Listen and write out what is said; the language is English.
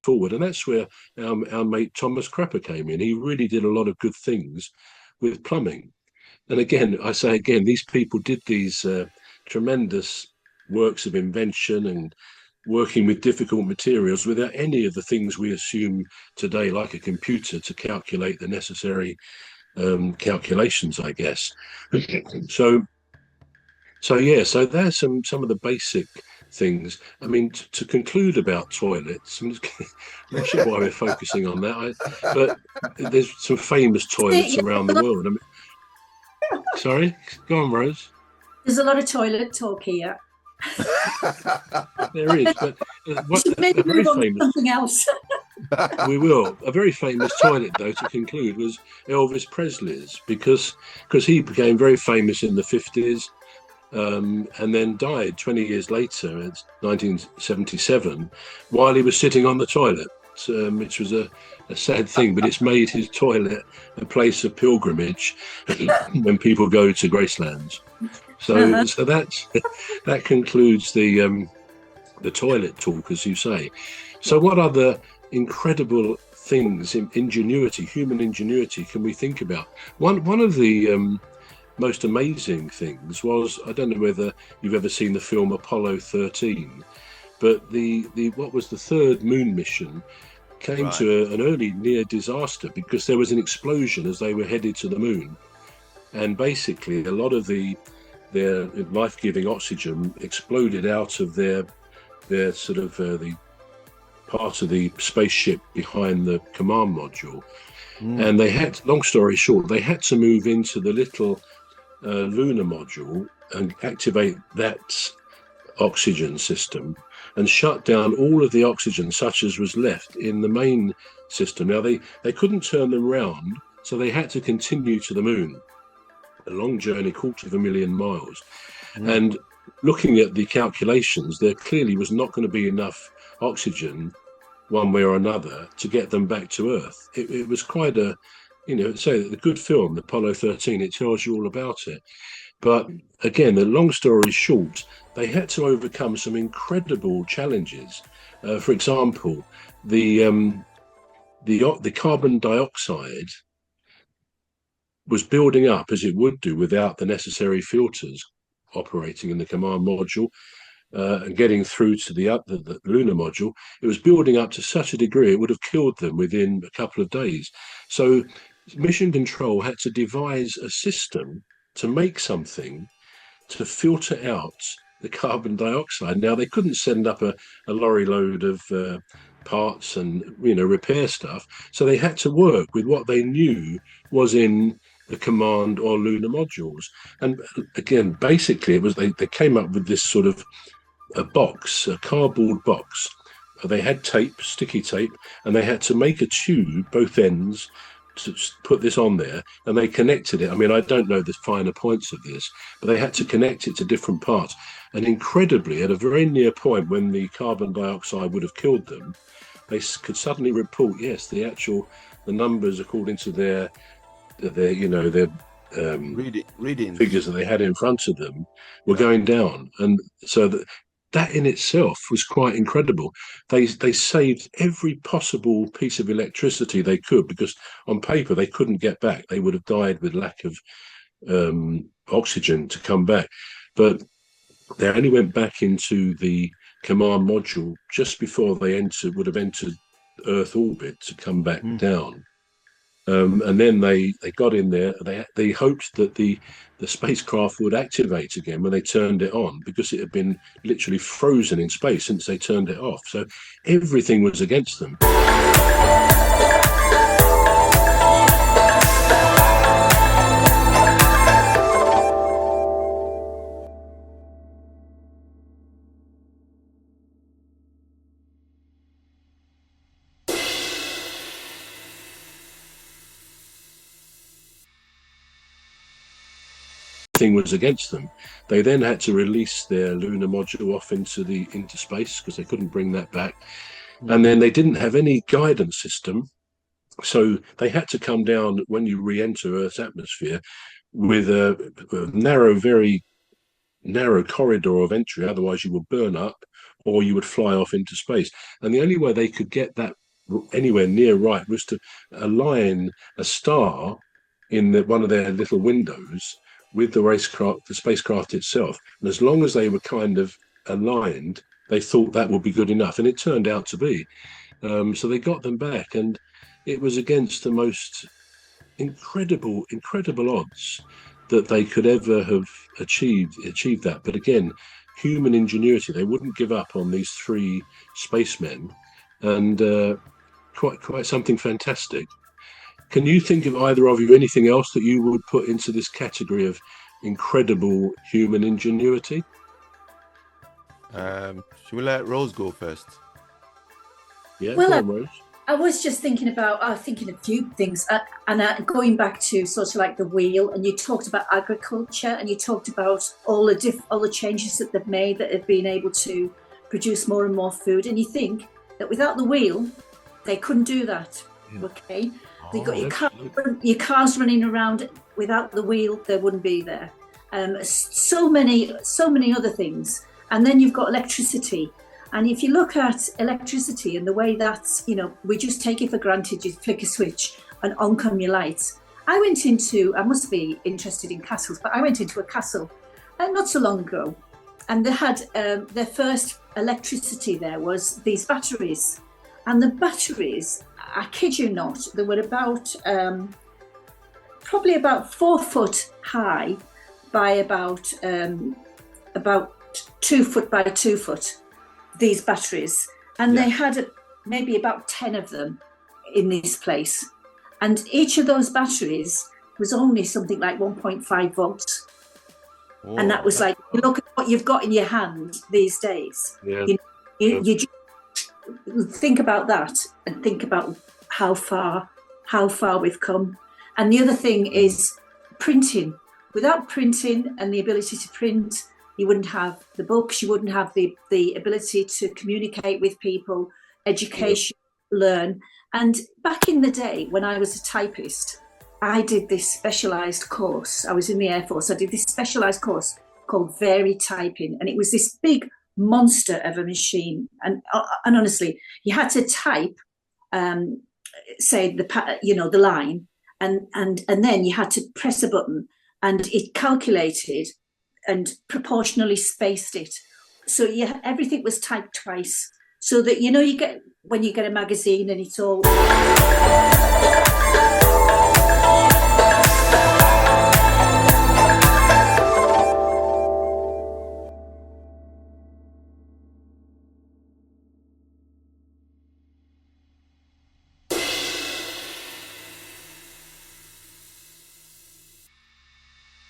forward. And that's where our mate Thomas Crapper came in. He really did a lot of good things with plumbing. And again, I say again, these people did these tremendous works of invention and working with difficult materials without any of the things we assume today, like a computer, to calculate the necessary calculations, I guess. So there's some of the basic things. I mean, to conclude about toilets, I'm not sure why we're focusing on that, but there's some famous toilets around the world. I mean, sorry, go on, Rose. There's a lot of toilet talk here. There is, but maybe move on to something else. We will. A very famous toilet, though, to conclude, was Elvis Presley's, because he became very famous in the 50s. And then died 20 years later, in 1977, while he was sitting on the toilet, which was a sad thing, but it's made his toilet a place of pilgrimage when people go to Gracelands. So that concludes the toilet talk, as you say. So what other incredible things in human ingenuity, can we think about? One of the most amazing things was, I don't know whether you've ever seen the film Apollo 13, but the what was the third moon mission came to an early near disaster because there was an explosion as they were headed to the moon, and basically a lot of their life-giving oxygen exploded out of their sort of the part of the spaceship behind the command module. And they had, long story short, they had to move into the little lunar module and activate that oxygen system and shut down all of the oxygen such as was left in the main system. Now they couldn't turn them round, so they had to continue to the moon, a long journey, 250,000 miles. And looking at the calculations, there clearly was not going to be enough oxygen one way or another to get them back to Earth. It was quite a, say the good film, Apollo 13, it tells you all about it. But again, the long story short, they had to overcome some incredible challenges. For example, the carbon dioxide was building up, as it would do without the necessary filters operating in the command module and getting through to the lunar module. It was building up to such a degree it would have killed them within a couple of days. So Mission Control had to devise a system to make something to filter out the carbon dioxide. Now, they couldn't send up a lorry load of parts and repair stuff, so they had to work with what they knew was in the command or lunar modules. And again, basically, it was they came up with this sort of a cardboard box. They had tape, sticky tape, and they had to make a tube, both ends, to put this on there, and they connected it. I mean, I don't know the finer points of this, but they had to connect it to different parts. And incredibly, at a very near point when the carbon dioxide would have killed them, they could suddenly report, yes, the numbers according to their readings figures that they had in front of them were going down. And so that in itself was quite incredible. They saved every possible piece of electricity they could, because on paper they couldn't get back. They would have died with lack of oxygen to come back. But they only went back into the command module just before they would have entered Earth orbit to come back down. And then they got in there. They hoped that the spacecraft would activate again when they turned it on, because it had been literally frozen in space since they turned it off. So everything was against them. Thing was against them. They then had to release their lunar module off into space because they couldn't bring that back. And then they didn't have any guidance system, so they had to come down when you re-enter Earth's atmosphere with a narrow, very narrow corridor of entry. Otherwise, you would burn up or you would fly off into space. And the only way they could get that anywhere near right was to align a star in one of their little windows with the spacecraft itself. And as long as they were kind of aligned, they thought that would be good enough. And it turned out to be. So they got them back, and it was against the most incredible odds that they could ever have achieved that. But again, human ingenuity. They wouldn't give up on these three spacemen, and quite something fantastic. Can you think of, either of you, anything else that you would put into this category of incredible human ingenuity? Should we let Rose go first? Yeah, well, Rose. I was just thinking a few things, and going back to sort of like the wheel, and you talked about agriculture, and you talked about all the changes that they've made that have been able to produce more and more food, and you think that without the wheel, they couldn't do that. Yeah. Okay, they got your cars running around. Without the wheel, they wouldn't be there. So many other things, and then you've got electricity. And if you look at electricity and the way that's, we just take it for granted, you flick a switch and on come your lights. I must be interested in castles, but I went into a castle not so long ago, and they had their first electricity there was these batteries. And the batteries, I kid you not, they were about, probably about 4 foot high by about 2 foot by 2 foot. These batteries, and they had maybe about 10 of them in this place, and each of those batteries was only something like 1.5 volts. Whoa, and that was like, look at what you've got in your hand these days. You just think about that and think about how far we've come. And the other thing is printing. Without printing and the ability to print, you wouldn't have the books, you wouldn't have the ability to communicate with people, education, learn. And back in the day when I was a typist, I did this specialised course. I was in the Air Force. I did this specialised course called Varied Typing. And it was this big monster of a machine. And honestly, you had to type, say, the line, and then you had to press a button, and it calculated and proportionally spaced it. So everything was typed twice. So that, you get, when you get a magazine and it's all